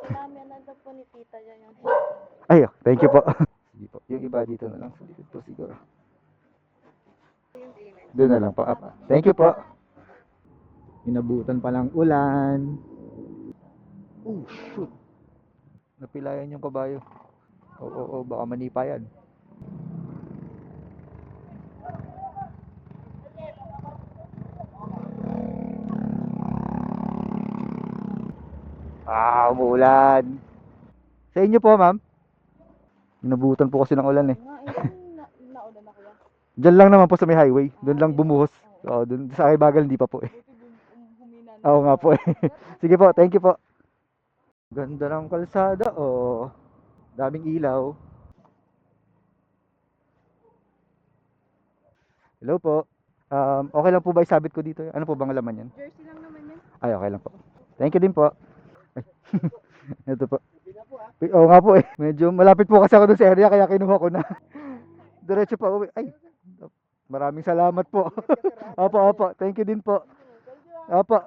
Sinamya na daw po ni tita yan yung Ay, thank you po. Sige po. Yung iba dito na lang sa likod po siguro. Doon na lang po. Apa. Thank you po. Inabutan pa ng ulan. Oh, shoot. Napilayan yung kabayo. Oo, baka manipa yan. Umuulan. Sa inyo po, ma'am? Inabutan po kasi ng ulan eh. nga. Yung naulan na kuya. Diyan lang naman po sa may highway. Doon lang bumuhos. Oo, doon sa kay Bagal hindi pa po eh. Humina na. Oo nga po eh. Sige po, thank you po. Ganda ng kalsada oh. Daming ilaw. Hello po. Okay lang po ba isabit ko dito? Ano po bang laman yan? Jersey lang naman yan. Ay, okay lang po. Thank you din po. Ay, ito po. Oo nga po eh. Medyo malapit po kasi ako dun sa area kaya kinuha ko na. Diretso pa uwi. Ay, maraming salamat po. Opo. Thank you din po. Opo.